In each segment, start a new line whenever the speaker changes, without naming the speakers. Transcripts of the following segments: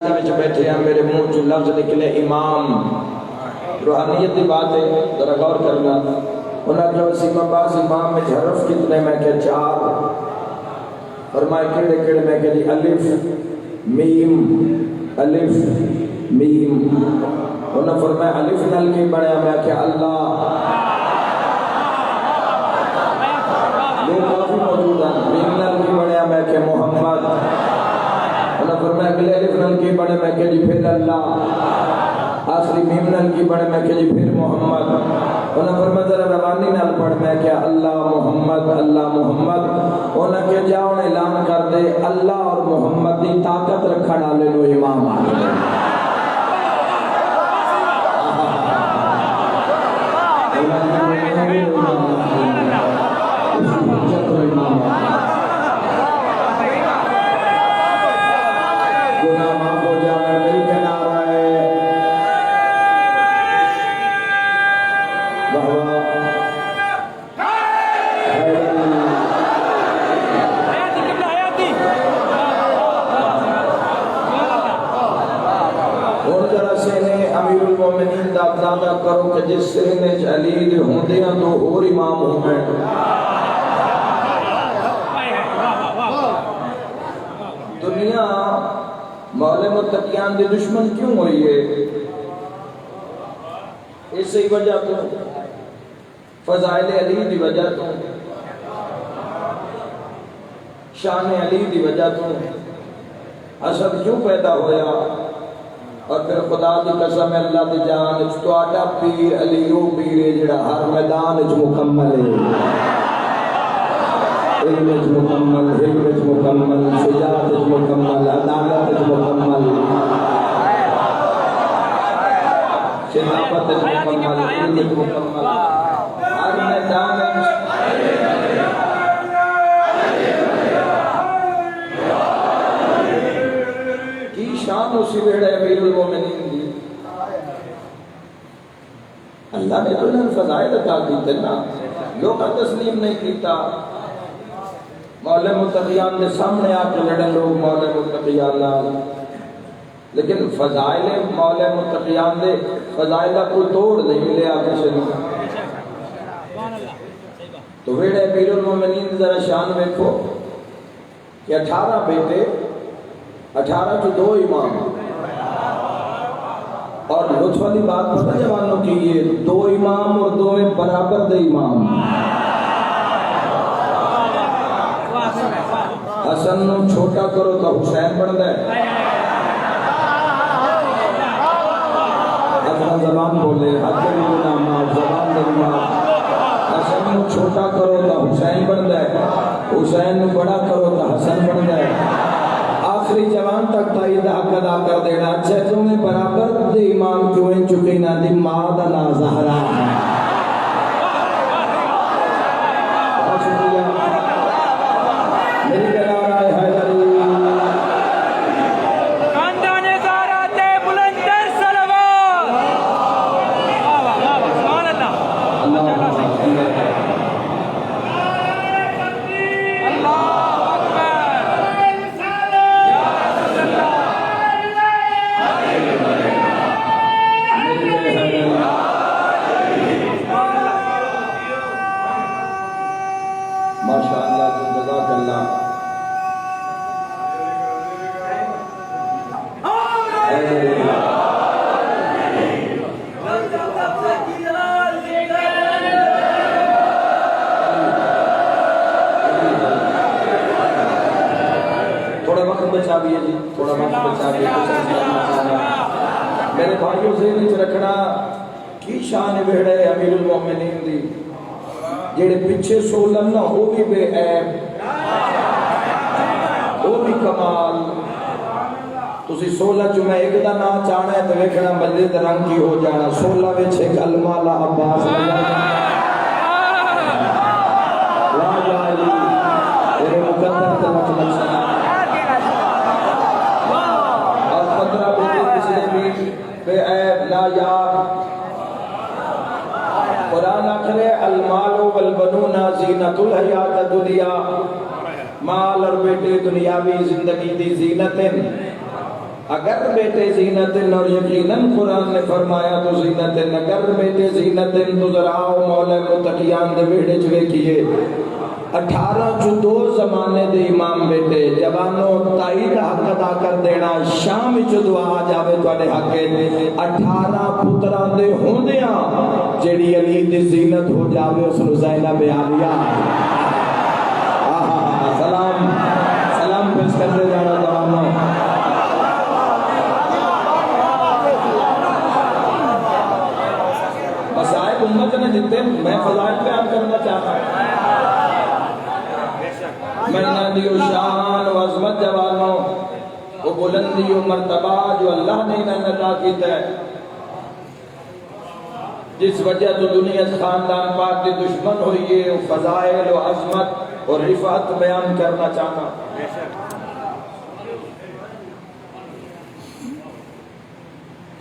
بیٹھے ہیں میرے منہ جو لفظ نکلے امام روحانیت کی بات ہے ذرا غور کرنا انہاں جو وسیم عباس امام میں حرف کتنے میں کہ 4 فرمائے کیڑے کیڑے میں کہ الف میم انہاں فرمایا الف نال کی بڑھیا میں کہ اللہ یہ کافی موجود ہے میم نال کی بڑھیا میں کہ محمد انہاں فرمایا اگلے الف نال کی بڑھے میں کہ جی پھر اللہ آخری میم نال کی بڑھے میں کہ جی پھر محمد انہاں فرمایا ذرا روانی نال پڑھ میں کہ اللہ محمد انہاں کہ جاؤ اعلان کر دے اللہ اور محمد دی طاقت رکھن والے نو امام آ کرو کہ جس سرنے علی دے ہوندیاں تو اور امام ہو گئے دنیا مولا متقیان دے دشمن کیوں ہوئی ہے اسی وجہ تو فضائل علی دی وجہ تو شان علی دی وجہ تو حسد کیوں پیدا ہویا اور پھر خدا دی قسم اللہ دی جان تو آٹا پیر علیو پیر جڑا ہر میدان اچ مکمل ہے علم اچ مکمل حلم اچ مکمل شجاعت اچ مکمل عدالت اچ مکمل شناخت اچ مکمل علم اچ مکمل ہر میدان شان اسی بیڑا امیر المومنین دی اللہ نے تو انہیں فضائل عطا کیتے نا لوگ تسلیم نہیں کیتا مولا متقیان نے سامنے آ کے لڑے لوگ مولا متقیان لیکن فضائل مولا متقیان دے فضائل کا کوئی توڑ نہیں ملے آگے سے تو بیڑا امیر المومنین ذرا شان دیکھو کہ 18 بیٹے 18 تو 2 امام اور لطف والی بات پتہ جوانوں کی یہ 2 امام اور 2 میں برابر دے امام حسن نو چھوٹا کرو تو حسین بن دے حسن زبان بولے حضر نامہ زبان نامہ حسن نو چھوٹا کرو تو حسین بن دے حسین نو بڑا کرو تو حسن بن دے آخری جوان تک تائید حق ادا کر دینا اچھا تمہیں برابر دے امام کیوں ہیں چکے نا دی مادہ نا زہرا بہت شکریہ میری قرار آئے حیدر خاندان زہرا تے بلندر صلوات سبحان اللہ میرے بھائیوں سے نیچ رکھنا کی شان بہڑے امیر المومنین دی جیڑے پیچھے سولن نہ ہو بھی بے عیب ہو بھی کمال تسی 16 جو میں ایک دا نا چاہنا ہے تو ویکھنا مجلد رنگ کی ہو جانا 16 وچ ایک المالا عباس راجہ علی تیرے مقدر تلک لکسنا بے عیب لا یار قرآن اکھرے المال والبنون زینت الحیات دنیا مال اور بیٹے دنیاوی زندگی دی زینت ہیں اگر بیٹے زینتن، اور یقیناً قرآن نے فرمایا تو زینتن، اگر بیٹے زینتن تو ذرا آؤ مولا متقیان دے بیڑے چوے کیے 18 جو 2 زمانے دے امام بیٹے جوانوں تائید حق ادا کر دینا شام جو دعا آ جاوے توڑے حق 18 پتران دے ہوندیاں جیڑی علی دی زینت ہو جاوے اس رزائنہ بے آلیا سلام سلام پیش کر دے جانا جوانوں مسائل امت نے جتنے میں فضائل بیان کرنا چاہتا ہوں منادی و شان و عظمت جوانوں وہ بلندی و مرتبہ جو اللہ نے انہیں عطا کی ہے جس وجہ تو دنیا خاندان پاک کی دشمن ہوئی ہے فضائل و عظمت اور رفعت بیان کرنا چاہتا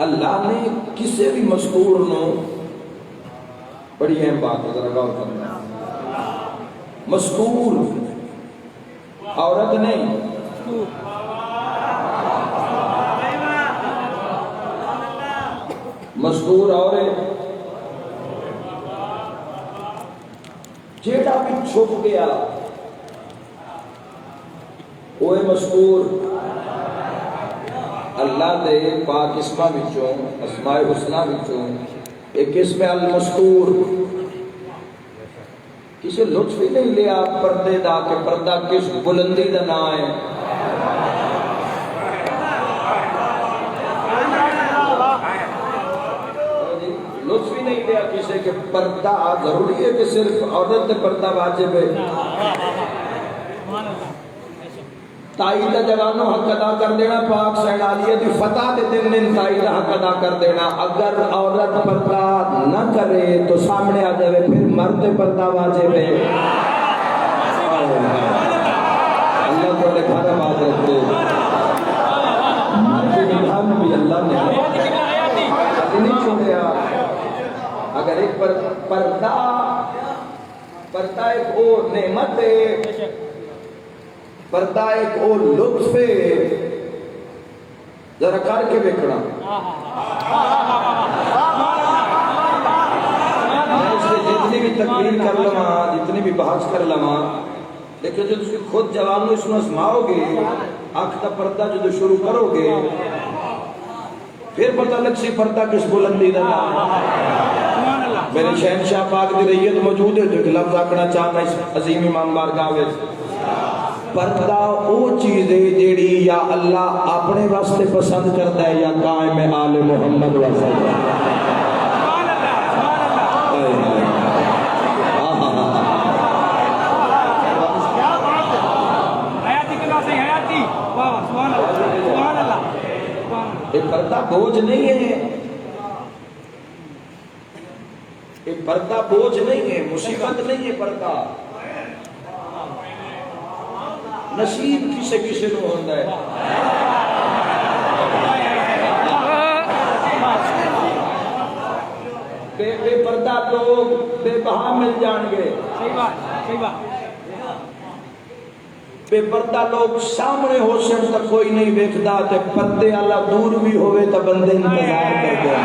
اللہ نے کسے بھی مذکور نو بڑی اہم بات ہے ذرا غور کرنا مذکور عورت نہیں مذکور عورت جیڑا بھی چھپ گیا وہ مذکور اللہ دے پاک اسماء وچوں اسماء حسنہ وچوں ایک اسم المذکور کسی لطف ہی نہیں لیا پردے دا کہ پردہ کس بلندی دا نہ ہے لطف ہی نہیں لیا کسی کہ پردہ ضروری ہے کہ صرف عورت دے پردہ واجب ہے تائید جوانوں حق ادا کر دینا پاک سینالیہ دی فتح دے دن میں تائید حق ادا کر دینا اگر عورت پردہ نہ کرے تو سامنے آ جائے پھر مرد پردہ واجب ہے اللہ کو لکھا رہا بات رکھتے مرد نظام بھی اللہ نے نہیں چھوڑیا اگر ایک پردہ ایک اور نعمت ہے پردہ ایک اور لطف ہے ذرا کر کے بکڑا میں اس سے جتنی بھی تقریر کر لما جتنی بھی بحث کر لما لیکن جو تسی خود جوانوں اس میں اسماؤ گے آنکھ کا پردہ جو شروع کرو گے پھر پتہ لگ سی پردہ کس بلندی دا میرے شہنشاہ پاک دی رئیت موجود ہے جو ایک لفظ آکڑا چاہتا اس عظیم امام بارگاہ میں پردہ وہ چیز ہے جیڑی یا اللہ اپنے واسطے پسند کرتا ہے یا قائم آل محمد وسلم یہ پردہ بوجھ نہیں ہے یہ پردہ بوجھ نہیں ہے مصیبت نہیں ہے پردہ نصیب کسے کسے نو ہوندہ ہے بے پردہ لوگ بے بہا مل جان گے بے پردہ لوگ سامنے ہو سن تک کوئی نہیں بیکھدا تے پردے اللہ دور بھی ہوئے تا بندے انتظار کر دے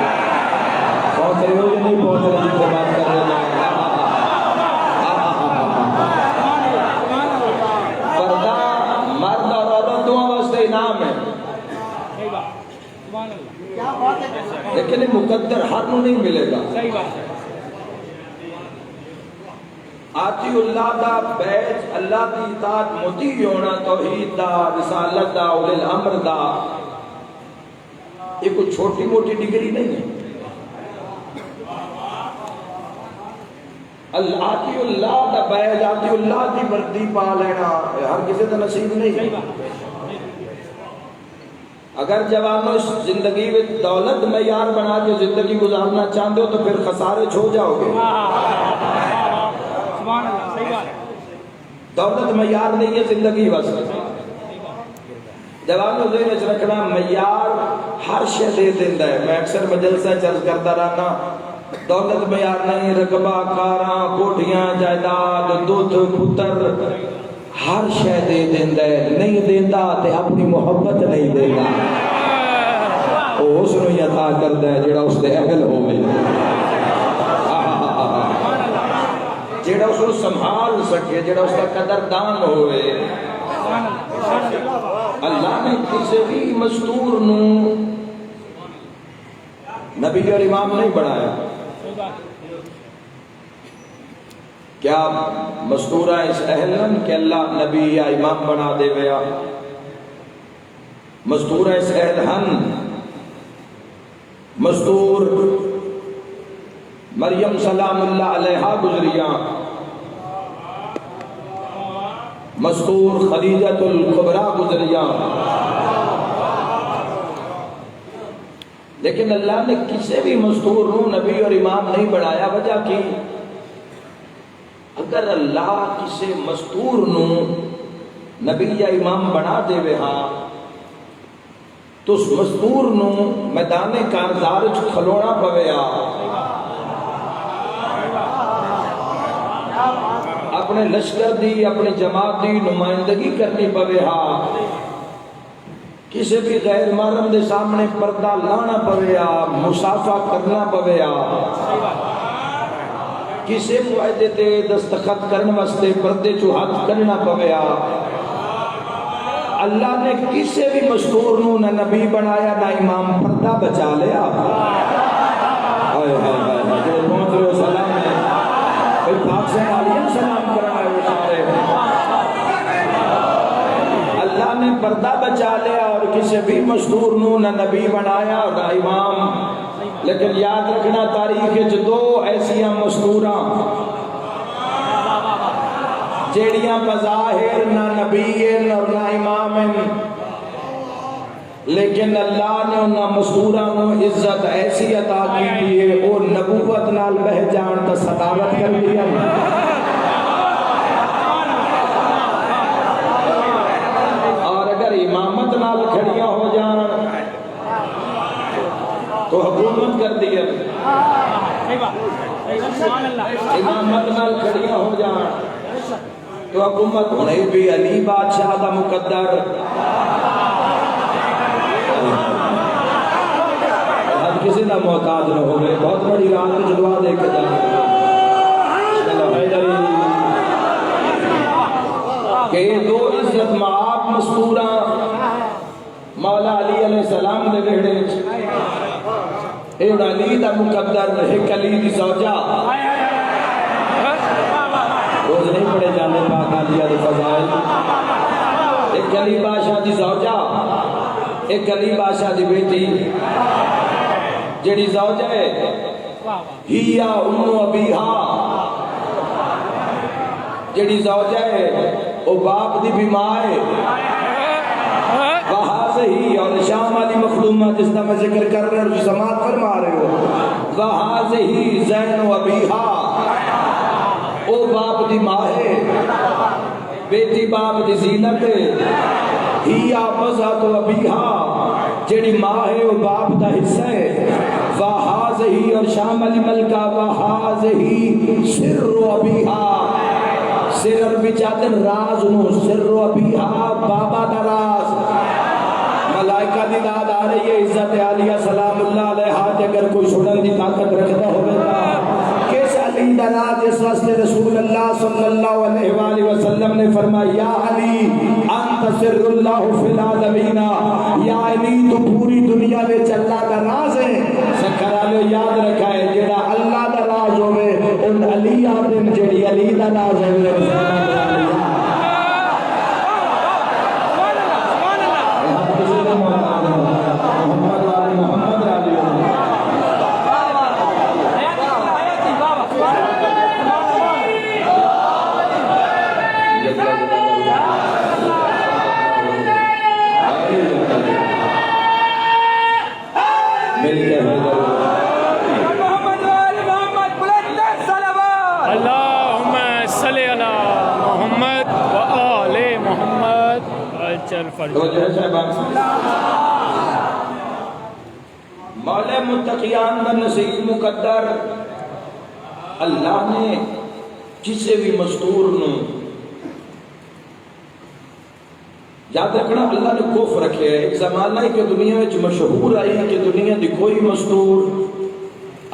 پہنچ رہے ہو یا نہیں پہنچ رہے جن سے بات کر رہے ہیں لیکن یہ مقدر ہر نو نہیں ملے گا آتی اللہ دا بیج اللہ دی اطاعت مطیع ہونا توحید دا رسالت دا اولی الامر دا یہ کوئی چھوٹی موٹی ڈگری نہیں ہے آتی اللہ دا بیج آتی اللہ دی وردی پا لینا ہر کسی دا نصیب نہیں ہے اگر جوانوں اس زندگی میں دولت معیار بنا کے زندگی گزارنا چاہتے ہو تو پھر خسارے چھو جاؤ گے دولت معیار نہیں ہے زندگی بس جوانوں ذہن سے رکھنا معیار ہر شے دے دیتا ہے میں اکثر مجلسہ چرچ کرتا رہنا دولت معیار نہیں رقبہ کاراں کوٹھیاں جائیداد دودھ پتر ہر شے دے دیندہ ہے نہیں دیندہ تے اپنی محبت نہیں دیندہ عطا کردا ہے جڑا اس دے اہل ہوے، جڑا اس کو سنبھال سکے، جڑا اس کا قدردان ہوئے۔ اللہ نے کسی بھی مستور نو نبی اور امام نہیں بنایا۔ کیا مستورہ اس اہلن کہ اللہ نبی یا امام بنا دے ویا؟ مستورہ اس اہلن، مستور مریم سلام اللہ علیہا گزریاں، مستور خدیجۃ الکبریٰ گزریاں، لیکن اللہ نے کسی بھی مستور نو نبی اور امام نہیں بنایا۔ وجہ کی؟ اگر اللہ کسی مستور نو نبی یا امام بنا دے وے ہاں تو اس مستور نو میدان کارزار کھلونا پویا، اپنے لشکر دی، اپنی جماعت دی نمائندگی کرنی پوے ہاں، کسی بھی غیر محرم دے سامنے پردہ لانا پویا، مسافہ کرنا پویا، کسی معاہدے تے دستخط کرنے واسطے پردے چو ہاتھ کرنا پویا۔ اللہ نے کسی بھی مستور نو نہ نبی بنایا نہ امام، پردہ بچا لیا۔ جو پہنچ رہے ہو سلام ہے، کوئی پاک سے عالیم سلام کرنا ہے وہ سارے۔ اللہ نے پردہ بچا لیا اور کسی بھی مستور نو نہ نبی بنایا اور نہ امام۔ لیکن یاد رکھنا تاریخ دو ایسیاں مستوراں جیڑیاں بظاہر نہ نبی اور نہ امام، لیکن اللہ نے انہاں مستوراں نو عزت ایسی عطا کی ہے وہ نبوت نال بہ جان تا صداقت کر دیا۔ اور اگر امامت نال کھڑیاں ہو جان تو حکومت کر دیا، امامت نال کھڑیاں ہو جان تو حکومت ہونے بھی۔ علی بادشاہ دا مقدر اب کسی نہ محتاج نہ ہو گئے، بہت بڑی رات میں جلوہ دے کے جانا کہ یہ دو عزت معاب مستوراں مولا علی علیہ السلام دے بیڑے، ایک علی دا مقدر، ایک علی دی زوجہ۔ روز نہیں پڑھے جانے پاک علیہ دے فضائل۔ ایک علی بادشاہ دی زوجہ، ایک علی بادشاہ دی بیٹی، جڑی زوجہ ہے ہیا ام ابیہا، جڑی زوجہ ہے وہ باپ دی بھی ماں ہے۔ وہاں سے ہی، اور شام والی مخلومہ جس طرح میں ذکر کر رہے ہیں سماعت فرما رہے ہو، وہاں سے ہی زین و ابیہا، او باپ دی ماں ہے، بیٹی باپ دی زینت ہے۔ ہیا بزات و ابیہا، جڑی ماں ہے وہ باپ دا حصہ ہے۔ وہاں سے ہی، اور شام والی ملکہ وہاں سے ہی سر و ابیہا، سر عربی چاہتے ہیں راز نو، سر و ابیہا بابا دا راز۔ ملائکہ دی داد آ رہی ہے، عزت عالیہ سلام اللہ علیہ، اگر کوئی سنن دی طاقت رکھتا ہوگا کس علی دا راز؟ اس واسطے رسول اللہ صلی اللہ علیہ وآلہ وسلم نے فرمایا یا علی انت سر اللہ فی العالمین، یا علی تو پوری دنیا میں اللہ دا راز ہے۔ سکھر آلو یاد رکھا ہے جیڑا اللہ دا راز ہوئے ان علی آدم جیڑی علی دا راز ہوئے۔ مولا متقیان دا نصیب مقدر اللہ نے کسی بھی مستور نو، یاد یاد رکھنا اللہ نے خوف رکھے ہے. ایک زمانہ ہے کہ دنیا میں مشہور آئی کہ دنیا دی کوئی مستور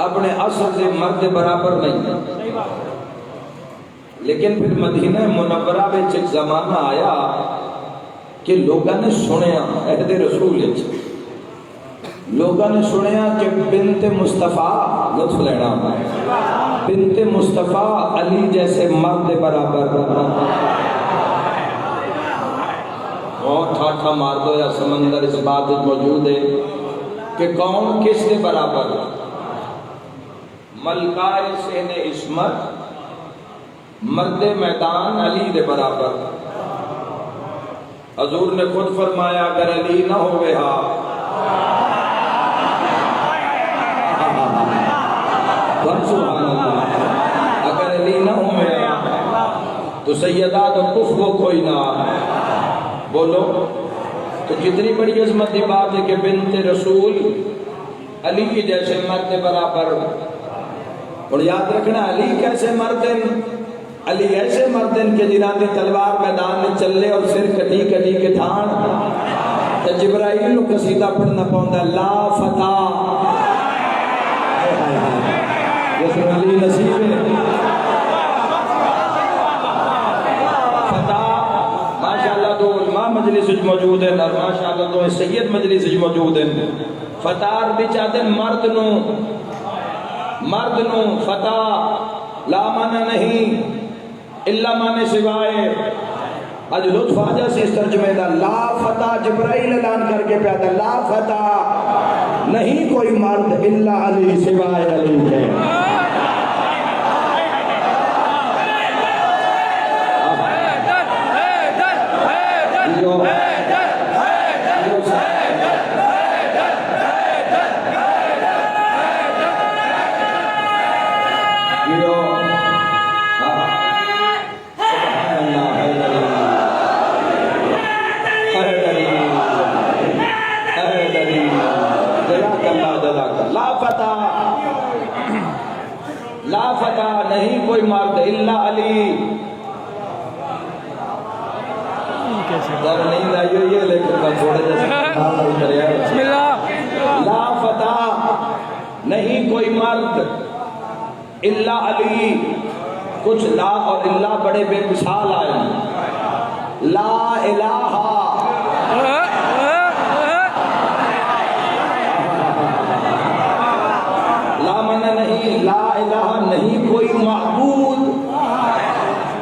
اپنے اصل سے مرد برابر نہیں. لیکن پھر مدینہ منورہ میں ایک زمانہ آیا کہ لوگوں نے سنیا عہد رسول لوگوں نے سنیا کہ بنت مصطفیٰ لطف لینا بنت مصطفیٰ علی جیسے مرد برابر بہت ٹھاٹھا مار دو یا سمندر اس بات موجود ہے کہ کون کس کے برابر ملکائے سین عصمت مرد میدان علی دے برابر. حضور نے خود فرمایا اگر علی نہ ہوئے سبحان اللہ اگر علی نہ ہوئے تو سیدہ تو کفو کوئی نہ. بولو تو کتنی بڑی عظمت کی بات ہے کہ بنت رسول علی کی جیسے مرد برابر. اور یاد رکھنا علی کیسے مرد ہیں؟ علی ایسے مرد ہیں کہ جنہاں دی تلوار میدان میں چلے اور سر کٹی کٹی کے تھان تو جبرائیل نو قصیدہ پڑھنا پاؤندا لا فتح جس علی نصیب ہے فتح. ماشاءاللہ دو علماء مجلس موجود ہیں اور ماشاءاللہ دو سید مجلس موجود ہیں. فتح بھی چاہتے ہیں مرد نو فتح لا مانا نہیں اللہ مانے سوائے. اج لطف آجا سے اس ترجمے دا لا فتح جبرائیل اعلان کر کے پیادا لا فتح نہیں کوئی مرد الا علی سوائے علی ہے. لا فتح نہیں کوئی مرد الا علی. ذرا نہیں لائی ہوئی ہے لیکن میں تھوڑے جیسے لا فتح نہیں کوئی مرد الا علی. کچھ لا اور اللہ بڑے بے مثال آئے. لا الہ لا منع نہیں لا الہ نہیں کوئی معبود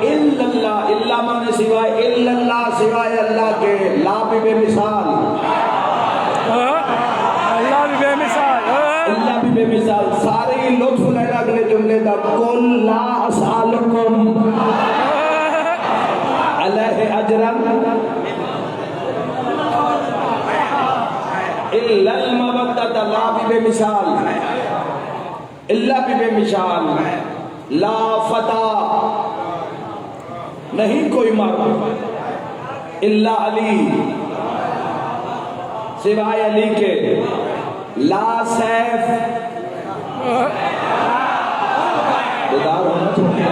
الا اللہ اللہ مانے سوائے الا اللہ سوائے اللہ کے. لا بھی بے مثال اللہ بھی بے مثال اللہ بھی بے مثال. سارے لطف لینا اگلے جملے دا قل لا اسالکم علیہ اجرا الا المودۃ. لا بھی بے مثال اللہ بھی بے مثال. لا فتح نہیں کوئی مرد الا علی سوائے علی کے. لا سیف بیدار ہونا چاہیے.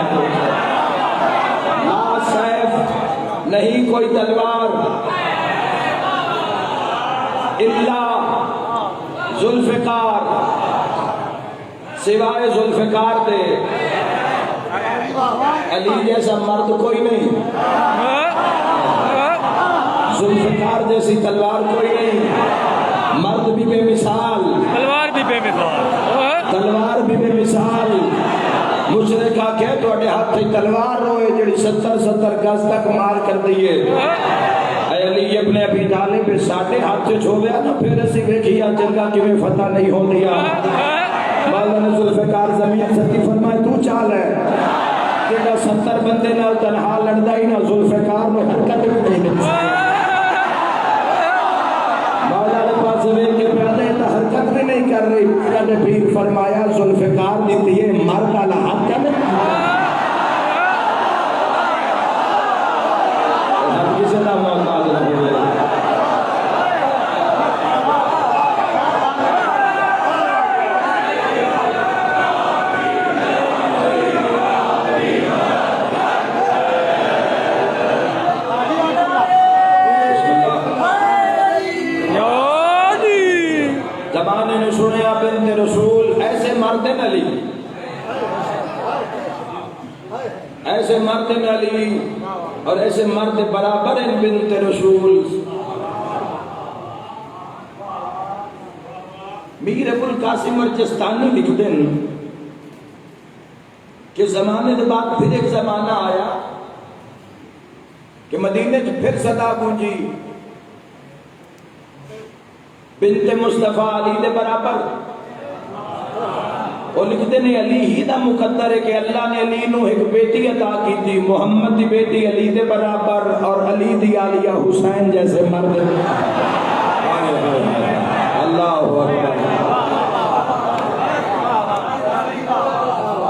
لا سیف نہیں کوئی تلوار الا ذوالفقار سوائے ذوالفقار دے. علی جیسا مرد کوئی نہیں ذوالفقار جیسی تلوار کوئی نہیں. مرد بھی بے مثال تلوار بھی بے مثال تلوار بھی بے مثال. مشرک آکھے توڑے ہاتھ تلوار روئے جڑی 70 گز تک مار کر دیئے. اے علی ابن ابی طالب ساٹھے ہاتھ سے چھوڑیا نا پھر اسی ویکھیا جنگا کی میں فتح نہیں ہو دیا. مولا نے ذوالفقار زمین ستی فرمائے تو چال ہے کہ 70 بندے نال تنہا لڑدا ہی نہ ذوالفقار نے حرکت بھی نہیں دی. مولا نے پاس ویکھ کے پیادے تا حرکت بھی نہیں کر رہی. کہنے پیر فرمایا ذوالفقار دیتی ہے مرد والا ہاتھ کر ہم کسی نہ محتاج رہے. زمانے نے سنیا بنت رسول ایسے مرد علی، ایسے مرد علی اور ایسے مرد برابر بنت رسول. میر ابو القاسم ارجستانی لکھتے ہیں کہ زمانے کے بعد پھر ایک زمانہ آیا کہ مدینے کی پھر صدا گونجی بنت مصطفیٰ علی دے برابر. اور لکھتے ہیں علی ہی دا مقدر ہے کہ اللہ نے علی نو ایک بیٹی عطا کی تھی، محمد دی بیٹی علی دے برابر اور علی دی آلیہ حسین جیسے مرد. اللہ اکبر.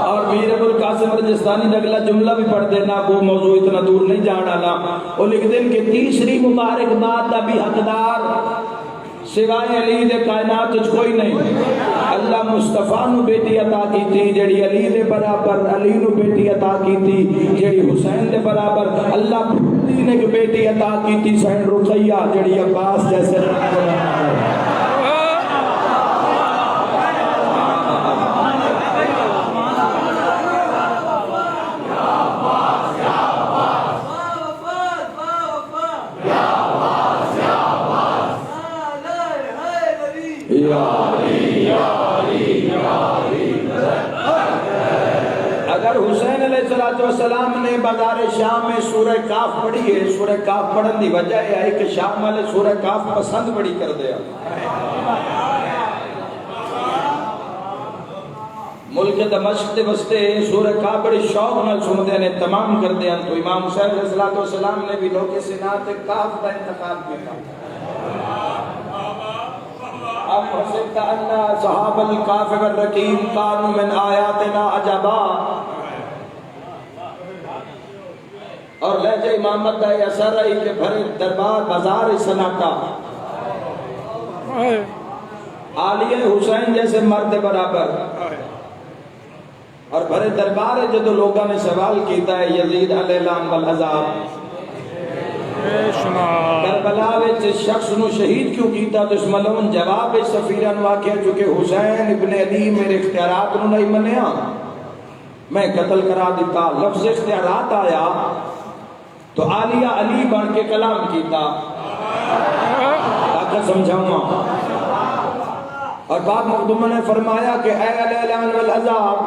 اور میر ابو القاسم ارجستانی نے اگلا جملہ بھی پڑھ دینا، وہ موضوع اتنا دور نہیں جا ڈالا. اور لکھتے ہیں کہ تیسری مبارک بات دا بھی حقدار سوائے علی دے کائنات وچ کوئی نہیں. اللہ مصطفیٰ نو بیٹی عطا کی تھی جڑی علی دے برابر، علی نو بیٹی عطا کی تھی جڑی حسین دے برابر. اللہ خود نے ایک بیٹی عطا کی تھی سین رقیہ جڑی عباس جیسے. اگر حسین علیہ السلام نے بازار شام میں سورہ کاف پڑھی ہے، سورہ کاف پڑھن دی وجہ ہے کہ شام والے سورہ کاف پسند بڑی کر دیا. ملک دمشق دے وستے سورہ کاف بڑی شوق نال سندے نے، تمام کر دیا. تو امام حسین علیہ السلام نے بھی لوگ سنات کاف کا انتخاب کیا. اب حسبت ان صحاب الکاف والرقیم کانوا من آیاتنا عجبا. اور لہجہ امامت کا اثر ہے کہ بھرے دربار بازار سناٹا، عالیہ حسین جیسے مرد برابر. اور بھرے دربار ہے جدو لوگوں نے سوال کیتا ہے یزید علیہ السلام والعذاب کربلا وچ شخص نو شہید کیوں کیتا؟ تو اس ملعون جواب سفیران واقعہ چونکہ حسین ابن علی میرے اختیارات نو نہیں منیا، میں قتل کرا دیتا. لفظ اختیارات آیا تو عالیہ علی بن کے کلام کیتا تاکہ سمجھاؤں. اور پاک مقدمہ نے فرمایا کہ اے علیہ السلام والعذاب،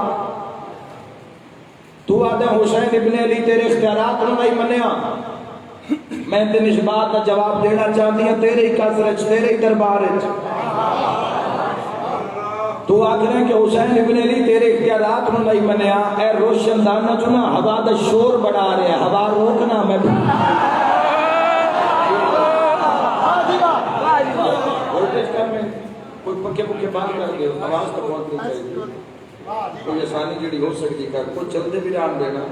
تو آدھے حسین ابن علی تیرے اختیارات نو نہیں منیا، میں تین اس بات کا جواب دینا چاہتی ہوں تیرے ہی قصر تیرے ہی دربار. تو آخر کہ حسین ابن علی تیرے اختیارات نو نہیں منیا. اے روشن دانا جو نا ہوا دا شور بڑھا رہا ہے، ہوا روکنا. میں کوئی پکے پکے بات کر دے، آواز تو بہت نہیں چاہیے، کوئی آسانی جڑی ہو سکتی کر کوئی چلتے بھی رام دینا.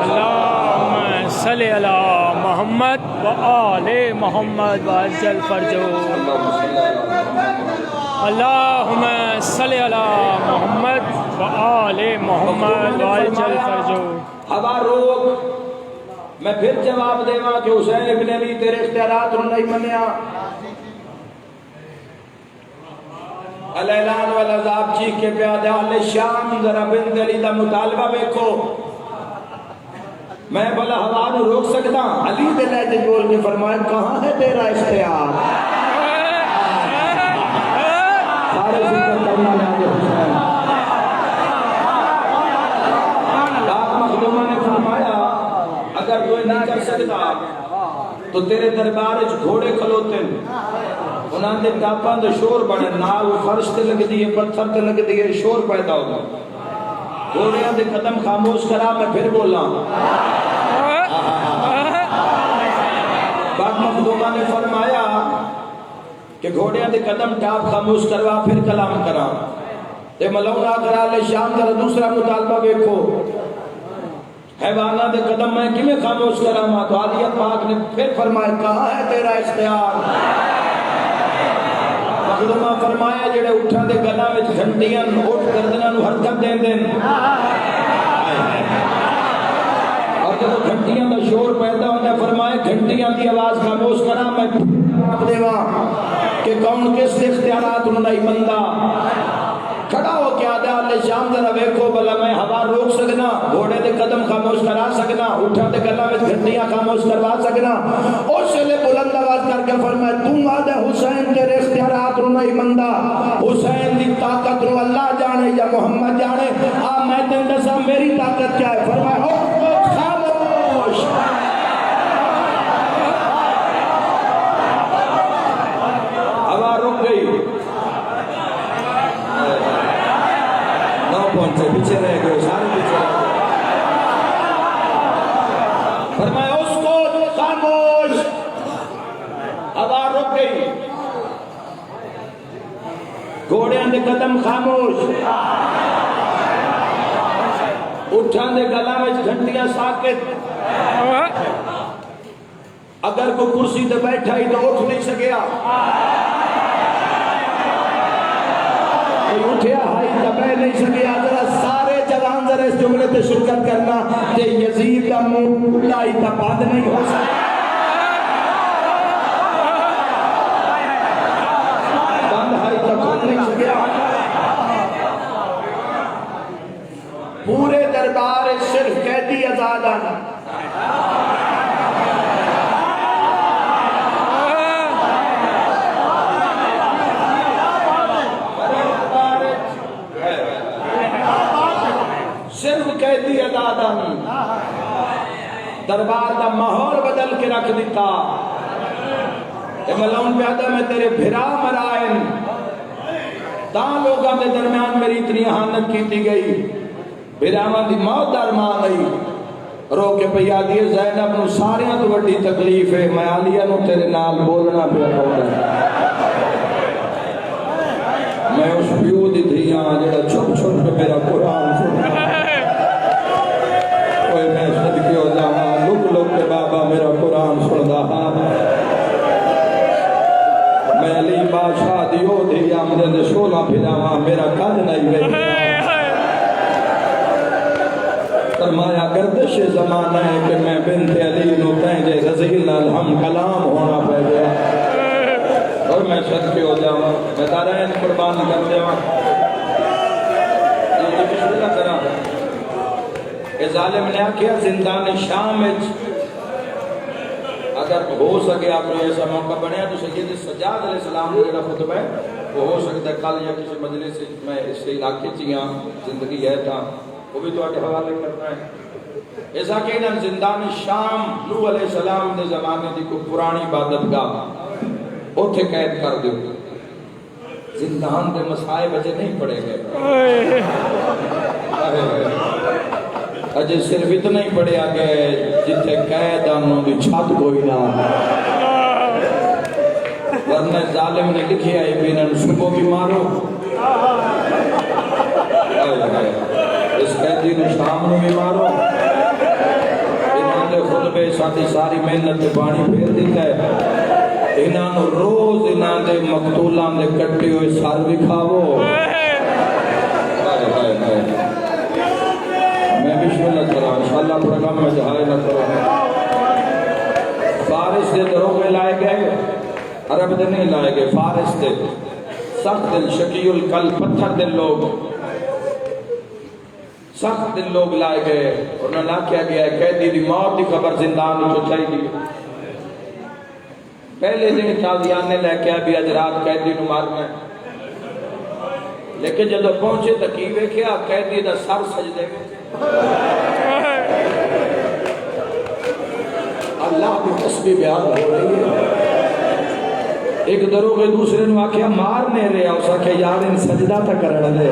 اللہم صلی علی محمد و آل محمد وعجل فرجو. اللہم صلی علی محمد و آل محمد وعجل فرجو.
ہوا روک. میں پھر جواب دے کہ حسین ابن علی تیرے اختیارات نو نہیں منیا. الاعلان والعذاب چیخ کے پیادے اہل شام ذرا بنت علی دا مطالبہ بیکھو. میں بلا ہوا نو روک سکتا؟ علی دے لہجے بول کے فرمایا کہاں ہے تیرا اختیار؟ سارے ذکر کرنا لے حسین. پاک مخدومہ نے فرمایا اگر کوئی نہ کر سکتا تو تیرے دربار وچ گھوڑے کھلوتے انہاں دے ٹاپاں دے شور بڑے، نال فرش تے لگ دیے، پتھر تے لگ دیے، شور پیدا ہوگا. گھوڑیاں دے قدم خاموش کرا. میں پھر بولا. پاک مخدومہ نے فرمایا کہ گھوڑیاں دے قدم ٹاپ خاموش کروا پھر کلام کرا. تے ملونا کرا لے شام کا دوسرا مطالبہ دیکھو، حیوانہ دے قدم میں کیویں خاموش کرا. ماں تو عالیہ پاک نے پھر فرمایا کہاں ہے تیرا اختیار؟ مخدومہ فرمایا جڑے اٹھاں دے گلا وچ گھنٹیاں اٹھ گردناں نو حرکت دین دین، اور جب گھنٹیاں دا شور پیدا ہوتا ہے، فرمائے گھنٹیاں دی آواز خاموش کرا، میں آپ دیوا کہ کون کس اختیارات انہوں نے بندہ کھڑا ہو کے آدھا اللہ شام ذرا ویکھو بلا میں ہوا روک سکنا، گھوڑے دے قدم خاموش کرا سکنا، اٹھا دے گلا میں گھنٹیاں خاموش کروا سکنا۔ اس لئے بلند آواز کر کے فرمائے تم آدھا حسین تیرے اختیارات رو نہیں بندہ، حسین دی طاقت رو اللہ جانے یا محمد جانے، میں تین دسا میری طاقت کیا ہے؟ فرمائے خاموش۔ ہوا رک گئی، پہنچے پیچھے رہ گئے، سارے پیچھے رہ گئے۔ فرمایا اس کو خاموش، ہوا رک گئی، گھوڑیاں دے قدم خاموش، اٹھان دے گلا میں گھنٹیاں ساکت۔ اگر کوئی کرسی تے بیٹھا ہی تو اٹھ نہیں سکیا، کوئی اٹھیا ہائی دبے نہیں سکیا۔ ذرا سارے جوان ذرا اس جملے پہ شرکت کرنا کہ یزید کا منہ لائی تا بند نہیں ہو سکتا، بند ہائی تا کھول نہیں سکیا۔ پورے دربار صرف قیدی آزاد آنا، صرف قیدی آزاد آنی، دربار دا ماحول بدل کے رکھ دیتا۔ کہ ملون پیادہ میں تیرے بھرا مرائن، تاں لوگاں کے درمیان میری اتنی احانت کیتی گئی، بھراواں دی موت درمان آئی، رو کے پیا دیے زینب نو ساریاں تو بڑی تکلیف ہے، میں عالیہ نو تیرے نال بولنا پیا ہوگا، میں اس پیو دی دھیاں جڑا چھپ چھپ کے میرا قرآن سنتا، کوئی میں صدقے ہو جانا لک لک کے بابا میرا قرآن سن رہا، میں علی بادشاہ دیو دھیاں مجھے شولہ پھراواں میرا قد نہیں رہی۔ فرمایا گردش زمانہ ہے کہ میں بنت علی نو پہنجے رضیل الہم کلام ہونا پہ گیا، اور میں صدقے ہو جاؤں، میں دارین قربان کرتے ہوں۔ یہ بسم اللہ کرا کہ ظالم نے آکھیا زندان شام اگر ہو سکے آپ نے ایسا موقع بنیا تو سید سجاد علیہ السلام نے جڑا خطبہ ہے وہ ہو سکتا ہے کل یا کسی مجلس میں اس سے علاقے چیاں زندگی ہے تھا وہ بھی تو آٹے حوالے کرنا ہے۔ ایسا کہ انہاں زندان شام نوح علیہ السلام دے زمانے دی کوئی پرانی عبادت گاہ اوتھے قید کر دیو، زندان دے مسائب اجے نہیں پڑے گئے، اجے صرف اتنا ہی پڑھیا گئے جتھے قید آنوں دی چھت کوئی نہ، ورنہ ظالم نے لکھیا ہے کہ انہوں صبح بھی مارو، اس قیدی نے شام نے بھی مارو، انہوں نے خطبے ساتھی ساری محنت پانی پھیر دیتا ہے، انہوں نے روز انہوں نے مقتولان نے کٹے ہوئے سار بھی کھاؤ۔ میں بسم اللہ کرا انشاءاللہ پروگرام میں جہائے نہ کروں۔ فارس دے دروں میں لائے گئے، عرب دے نہیں لائے گئے، فارس دے سخت دل شقی القل پتھر دل لوگ، سخت دل لوگ لائے گئے، انہوں نے کیا گیا ہے قیدی دی موت دی خبر زندان میں چاہی دی۔ پہلے دن تازیان نے لے کے بھی اج رات قیدی نو مارنا ہے، لیکن جب پہنچے تکیوے کیا قیدی دا سر سجدے میں، اللہ کی تسبیح بیان ہو رہی ہے۔ ایک دروغے دوسرے نے آکھیا مارنے رہے اس آکھیا یار ان سجدہ تا کرنا دے،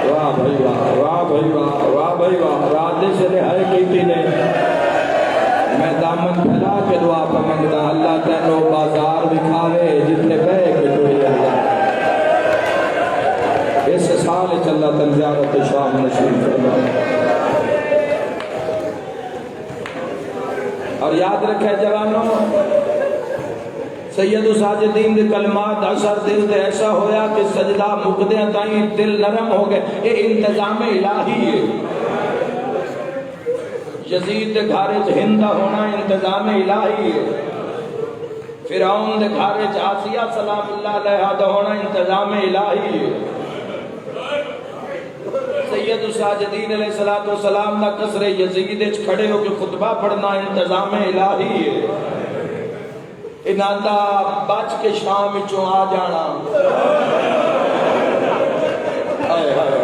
واہ بھائی واہ، واہ بھائی واہ، واہ بھائی واہ، رات دے سے رہائے کیتی نے، میں دامن پھیلا کے دعا پہ منگتا اللہ تینو بازار دکھاوے جتنے بے کے کوئی اللہ، اس سال چلا تنزیارت شام نشریف فرمائے۔ اور یاد رکھے جوانوں سید ساجدین دے کلمات اثر دل دے ایسا ہویا کہ سجدہ مقدیاں تائیں دل نرم ہو گئے، یہ انتظام الہی ہے۔ یزید دے گھر وچ ہند دا ہونا انتظام الہی ہے، فرعون دے گھر وچ آسیہ سلام اللہ علیہا دا ہونا انتظام الہی ہے، سید الساجدین علیہ السلام دا قصر یزید وچ کھڑے ہو کے خطبہ پڑھنا انتظام الہی ہے، انہاں دا بچ کے شام وچوں آ جانا، ہائے ہائے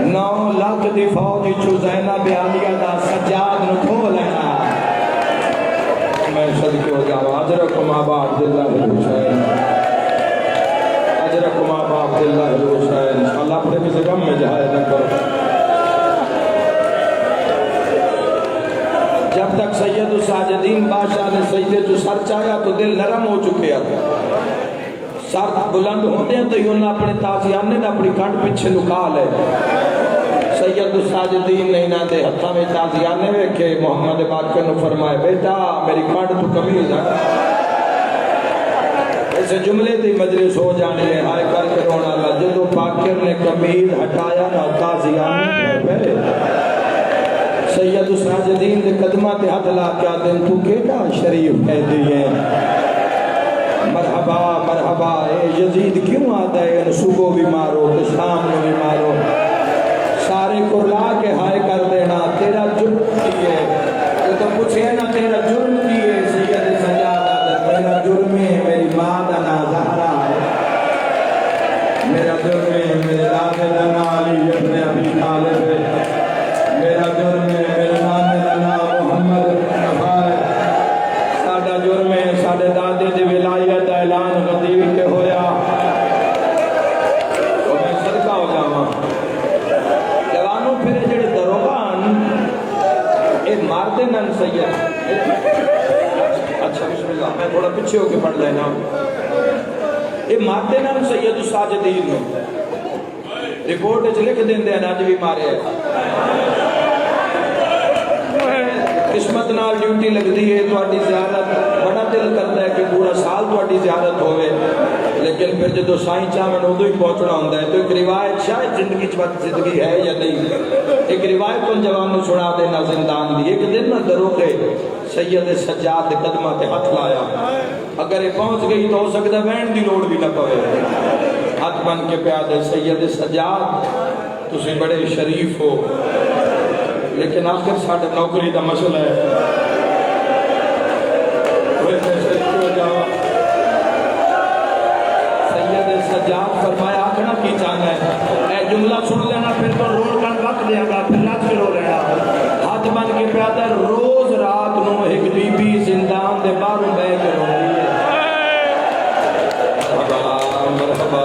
نو لاکھ دی فوج وچوں زینب عالیہ دا سجاد نو کھو لینا، میں صدقے ہو جاواں اجرکم ابا عبداللہ الحسین، اجرکم ابا عبداللہ الحسین، انشاءاللہ اپنے کسی غم میں جہائے نہ کرو۔ جب تک سید الساجدین بادشاہ نے سجدے تو سر چاہیا تو دل نرم ہو چکے تھا، سر بلند ہوتے ہیں تو انہوں نے اپنے تازیانے نے اپنی کھنڈ پیچھے لکا لے، سید الساجدین نے انہوں نے ہتھاں میں تازیانے ویکھے، محمد باقر نے فرمائے بیٹا میری کھنڈ تو کمیز ہے، ایسے جملے دی مجلس ہو جانے ہے، ہائے کر کے رونا اللہ، جدو باقر نے کمیز ہٹایا نہ تازیانے پہ سید الساجدین دے قدمہ تے ہاتھ لا کیا دن تو کیڑا شریف ہے دیئے، مرحبا مرحبا اے یزید کیوں آتا ہے، صبح بھی مارو تو شام میں بھی مارو، سارے کرلا کے ہائے کر دینا، تیرا جرم کی ہے، تو پوچھے نا تیرا جرم کی ہے، سید سجاد آدھر میرا جرم ہے میری ماں دا نا زہرا ہے، میرا جرم ہے میرے دادے دا نا علی ابن ابی طالب ہے، میرا جرم ہے میرے نانے دا نا محمد مصطفیٰ ہے، ساڈا جرم ہے ساڈے دادے دی ولایت اعلان غدیر کے ہویا، تو میں صدقہ ہو جاواں جوانوں پھر جڑے دروغان اے مار دینن سید، اچھا بسم اللہ میں تھوڑا پیچھے ہو کے پڑھ لینا، اے مار دینن سید الساجدین نو رپورٹ وچ لکھ دیندے ہیں اج بھی مارے، قسمت نال ڈیوٹی لگدی ہے تہاڈی زیارت، بڑا دل کرتا ہے کہ پورا سال تہاڈی زیارت ہوئے، لیکن پھر جدو سائیں چاہمن ادو ہی پہنچنا ہوتا ہے، تو ایک روایت شاید زندگی چ زندگی ہے یا نہیں، ایک روایت ان جوانوں سنا دینا زندان دی، ایک دن نہ دروغے سید سجاد دے قدمہ تے ہاتھ لایا، اگر یہ پہنچ گئی تو ہو سکتا بہن دی لوڑ بھی نہ پوے، ہاتھ بن کے پیا دے سید سجاد تسی بڑے شریف ہو، لیکن آخر ساڑھے نوکری دا مسئلہ ہے، سید سجاد فرمایا آخنا کی چاہنا ہے، اے جملہ سن لینا پھر تو روڑ کر وقت دیا گا، پھر لات کے رو رہا، ہاتھ بن کے پیادہ روز رات نو ایک بی بی زندان دے باروں بے کے رو رہی ہے، مرحبا مرحبا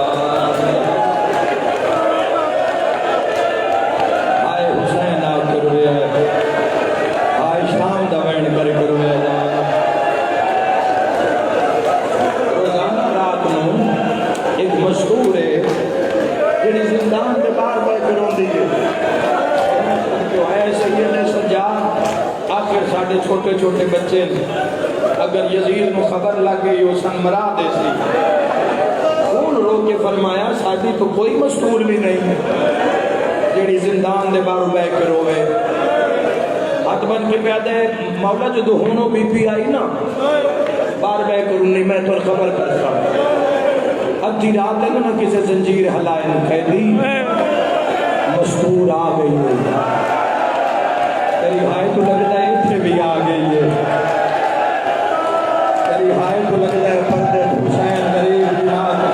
روزانہ رات نو ایک مشہور ہے جڑی زندان کے باہر بیٹھ کے روندی ہے، جو ہے سید سجاد آخر ساڑھے چھوٹے چھوٹے بچے اگر یزید کو خبر لگ گئی وہ سن مرا دے سی، خون رو کے فرمایا سادی تو کوئی مشہور بھی نہیں جڑی زندان دے باہر بیٹھ کے روے، ہاتھ بن کے پیادہ ہے مولا جو دو ہونوں بی پی آئی نا بار بے کرونی میں تو خبر کرتا ادھی رات ہے نا کسے زنجیر حلائے نہ قیدی مشہور آ گئی ہے، تیری ہائے تو لگتا ہے اتنے بھی آ گئی ہے، تیری ہائے تو لگتا ہے پردے حسین غریب بھی آ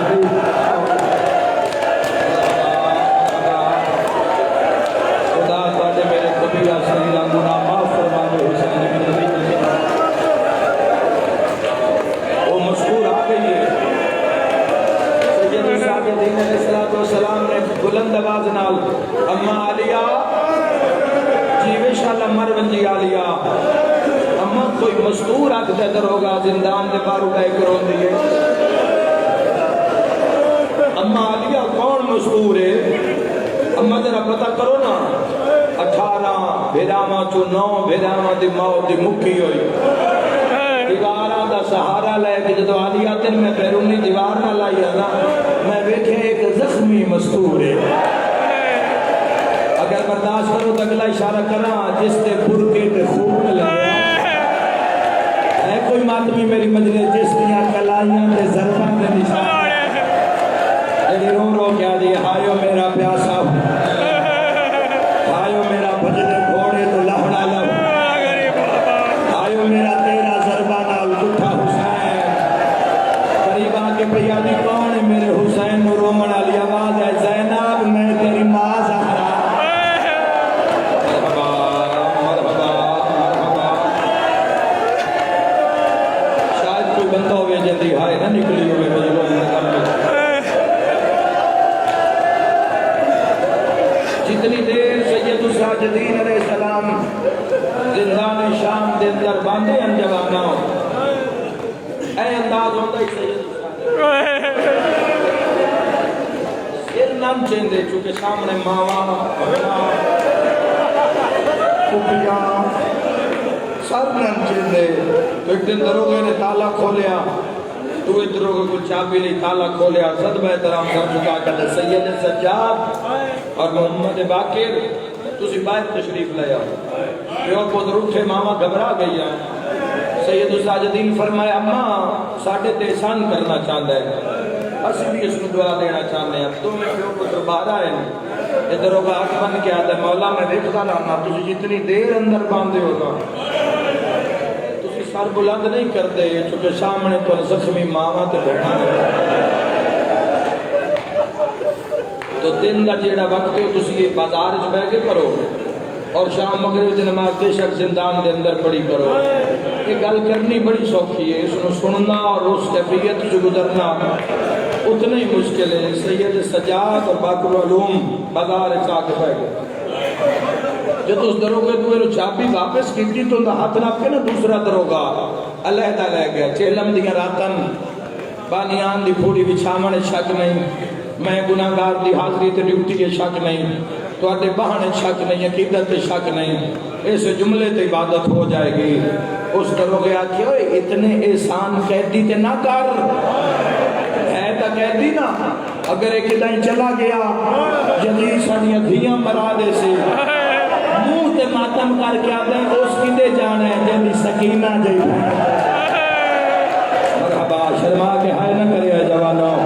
گئی، خدا تواڈے میرے کبیرہ صغیرہ گناہ معاف فرما دے حسین بن علی، وہ مشہور آ گئی ہے، سید الساجدین علیہ السلام نے بلند آواز نال اما علیہ جیوے شالا مر ونجی علیہ، اما کوئی مشہور آکھ دے در ہوگا زندان دے بارو بے کرون دیئے، اما علیہ کون مشہور ہے، اما ذرا پتہ کرو نا، 18 بھیراما چو 9 بھیراما دی موت دی مکی ہوئی، دیوارہ دا سہارا لے کہ جدو علیہ تن میں بیرونی دیوار نہ لائی ہے نا، میں بیٹھے ایک زخمی مستور ہے، اشارہ کرا جس تے برکے تے خون لگا ہے کوئی ماتمی میری مجلس جس دیا کلائیاں تے ضرباں تے نشان جڑی رو رو کیا دی ہائیو میرا پیاسا ہائیو میرا بھجنے گھوڑے تو لہڑا لو ہائیو میرا تیرا ضربہ نال اٹھا حسین قریب آکے پیادی کون ہے میرے حسین نو رومن علی آواز ہے زینب میں تیری ماں زہرا بندہ ہوئے جلدی ہائے نہ نکلی ہوئے مجھے جتنی دیر سید الساجدین علیہ السلام زندان شام دے اندر باندھے انجوانا اے انداز ہوتا ہی سید الساجدین سر نام چیندے چونکہ سامنے ماوا کپیاں سر نام چیندے تو ایک دن دروگے نے تالا کھولیا تو ایک دروگے کو چابی نہیں تالا کھولیا صدبہ احترام کر چکا کہتے سید سجاد اور محمد باقر تسی باہر تشریف لے آؤ پیور پودر اٹھے ماما گھبرا گئی ہے سید الساجدین فرمایا اماں ساڑھے تے احسان کرنا چاہتا ہے اسی بھی اس میں دعا دینا چاہتے ہیں تو میں پیور پودر باہر آئے ہیں ادھر ہوگا آٹھ بن کے آتا ہے مولا میں دیکھتا لانا تجھے جتنی دیر اندر باندھے ہوگا تسی سر بلند نہیں کرتے چونکہ سامنے تو زخمی ماما تے بیٹھا تو دن دا جیڑا وقت ہے تسی یہ بازار جو بہ کے کرو اور شام مغرب دی نماز بے شک زندان دے اندر پڑھی کرو یہ گل کرنی بڑی سوکھی ہے اس کو سننا اور اس کیفیت سے گزرنا اتنا ہی مشکل ہے سید سجاد اور باقر علوم بازار چاہ کے بہ گئے جب اس دروگے تو چابی واپس کی تو ہاتھ ناپ کے نا دوسرا دروگا علیحدہ لے گیا چہلم دیا راتن بانیان دی پھوڑی بچھامن شک نہیں میں گناہگار دی حاضری تے ڈیوٹی کے شک نہیں تو آتے بہانے شک نہیں عقیدت تے شک نہیں اس جملے تے عبادت ہو جائے گی اس دروگے آکھے ہوئے اتنے احسان قیدی تے نہ کر ہے تا قیدی نا اگر ایک دائیں چلا گیا جدید سانیاں دھیاں مرا دے سے منہ تے ماتم کر کے آدھے اس کی دے جانا ہے جنی سکینہ جائی مرحبا شرما کے ہائے نہ کرے جوانوں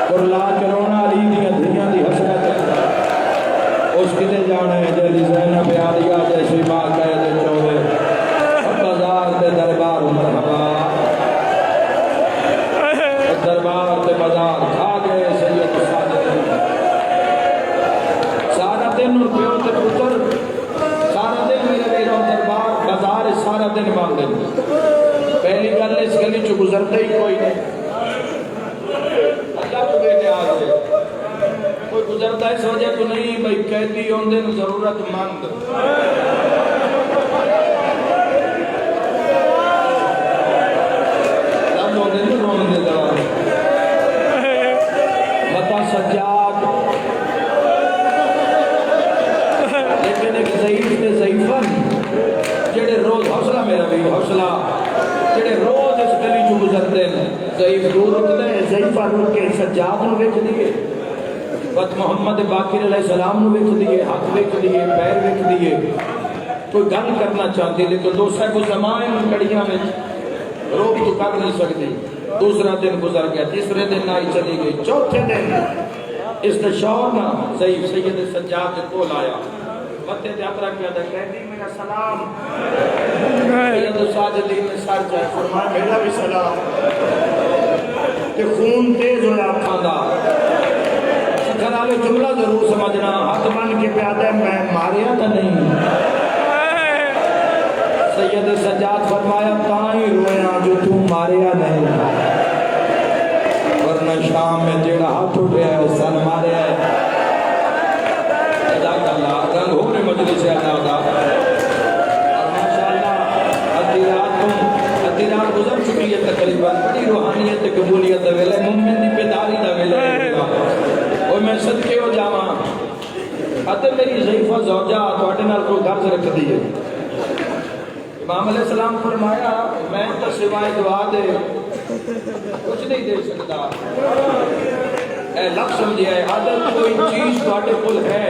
قرلا کرونا علی دیا دھیاں دی حسنت اس کی دے جانا ہے جنی زینب عالیہ جیسی ماں کہے دے چوہے بازار دے دربار مرحبا دربار دے بازار کھا گئے سید الساجدین سارا دن روپیوں تے پتر سارا دن میرے میرا دربار بازار سارا دن باندھے پہلی گل اس گلی چو گزرتے ہی کوئی نہیں اللہ تو بیٹے آ گئے کوئی گزرتا اس وجہ تو نہیں بھائی قیدی ہوندے نو ضرورت مند رب ہوندے نو روندے دوارے متا سجاد لیکن ایک ضعیف تے ضعیفن جڑے روز حوصلہ میرا بھی حوصلہ جڑے روز اس گلی جو گزرتے ہیں ضعیف دور رکھتے ہیں ضعیفہ رک کے سجاد نو ویکھ دیئے وقت محمد باقر علیہ السلام نو ویکھ دیئے ہاتھ ویکھ دیئے پیر ویکھ دیئے کوئی گل کرنا چاہتی لیکن دو صاحب زمان کڑیاں میں روک تو کر نہیں سکتی دوسرا دن گزر گیا تیسرے دن آئی چلی گئی چوتھے دن اس نے شور نہ ضعیف سید سجاد کو لایا وقت یاترا کیا تھا قیدی میرا سلام سید الساجدین نے سر جائے فرمایا میرا بھی سلام کہ خون تیز ہویا کھاندہ سکھرالے جملہ ضرور سمجھنا ہاتھ من کے پیادہ میں ماریا تھا نہیں سید سجاد فرمایا تائیں رویاں جو تو ماریا نہیں ورنہ شام میں جیڑا ہاتھ اٹھے ہے سن ماریا ہے جزاک اللہ رنگ ہو رہے مجلس سے اللہ اور ماشاءاللہ ادھی رات گزر چکی ہے تقریباً بڑی روحانیت قبولیت ویلے مومن دی بیداری دا ویلے اور میں صدقے ہو جاواں اتے میری ضعیفہ زوجہ تواڈے نال کوئی غرض رکھ دی ہے امام علیہ السلام فرمایا میں تو سوائے دعا دے کچھ نہیں دے سکتا اے لفظ سمجھے ہے عادت کوئی چیز تواڈے کول ہے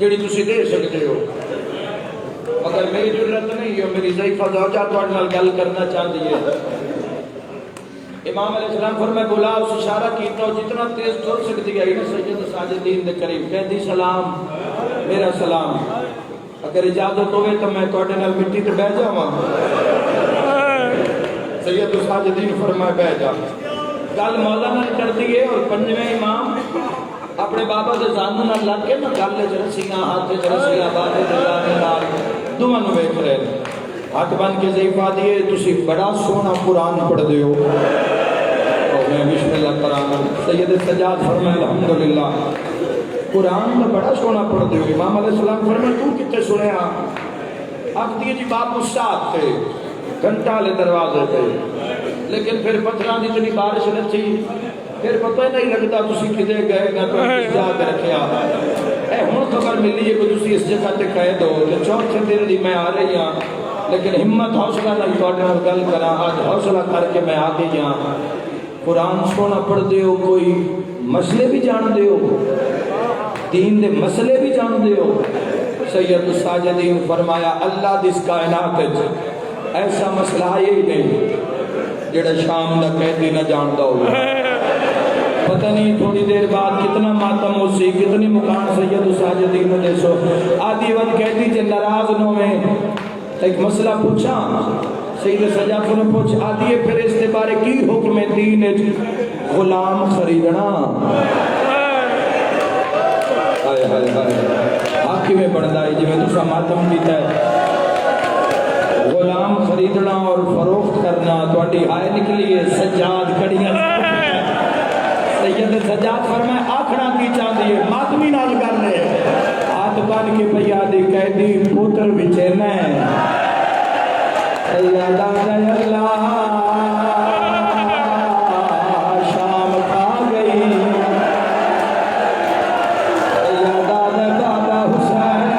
جڑی تسی دے سکتے ہو، مگر میری جرت نہیں ہے، میری ضعیفہ زوجہ تواڈے نال گل کرنا چاہتی ہے۔ امام علیہ السلام فرمائے بولا، اس اشارہ کیتا جتنا تیز ٹر سکتی ہے نا سید ساجدین دے قریب، کہندی سلام میرا سلام، اگر اجازت ہوئے تو میں تواڈے نال مٹی تے بیٹھ جاواں۔ سید ساجدین فرمائے بیٹھ جا۔ گل مولا نال کرتی ہے، اور پنجویں امام اپنے بابا دے زانو نال لگ کے نا گل وچ رسیاں، ہاتھ وچ رسیاں، بابے دے زانو نال دوواں نوں ویکھ رہے ہیں۔ ہاتھ بن کے ضعیفہ دیے، تسی بڑا سونا قرآن پڑھ دیو۔ میں بسم اللہ کراں، سید سجاد فرمائے الحمدللہ قرآن کا بڑا سونا پڑھ دیو۔ امام علیہ السلام فرمائے تو کتے سنیا؟ آپ دیئے جی باپ استاد تھے، گھنٹہ لے دروازے تھے، لیکن پھر پتھران دی اتنی بارش نہ تھی، پھر پتہ نہیں لگتا تسی کدے گئے گا تو کس جا کے رکھیا۔ اے ہن خبر ملی ہے کہ تسی اس جگہ تے قید ہو، کہ چوتھے دن دی میں آ رہی ہاں، لیکن ہمت حوصلہ نہیں تواڈے نال گل کراں، آج حوصلہ کر کے میں آ گئی ہاں۔ قرآن سونا پڑھ دیو، کوئی مسئلے بھی جان دیو، دین دے مسئلے بھی جان دیو۔ سید ساجدین فرمایا اللہ دس کائنات ایسا مسئلہ ہے ہی نہیں جڑا شام دا قیدی نہ جاندا ہو۔ پتہ نہیں تھوڑی دیر بعد کتنا ماتم ہو سی، کتنی مکان سید ساجدین نے دیسو۔ آدھی وقت قیدی جے ناراض نہ ہوئے، ایک مسئلہ پوچھا، سید سجاد نے پوچھ آدھی پھر اس کے بارے کی حکم دین غلام خریدنا؟ ہائے ہائے ہائے آخی میں بڑھتا ہے جی میں تو ماتم کیتا ہے، غلام خریدنا اور فروخت کرنا تواڈی آئے نکلی ہے سجاد کڑیاں۔ سید سجاد فرمائے آکھنا کی چاہتی ہے، ماتمی نال کر لے، ہاتھ بن کے پیا دی قیدی پوتر بچینا ہے۔ اللہ اللہ شام کھا گئی، دادا حسین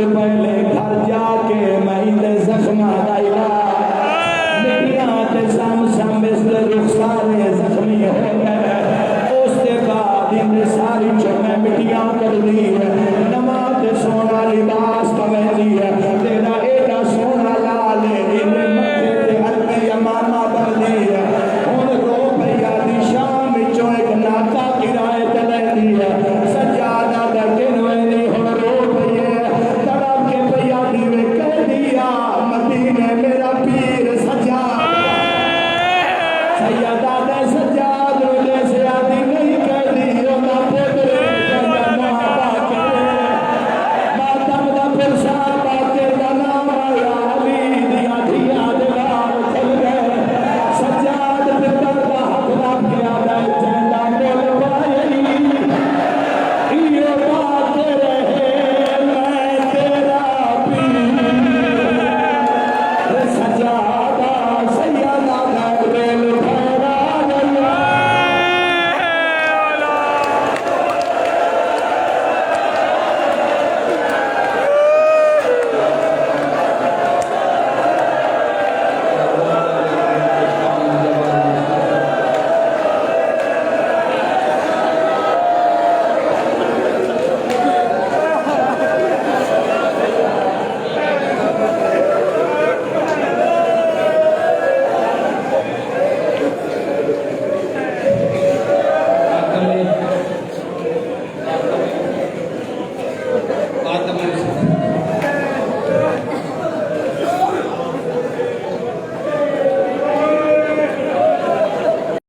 پائے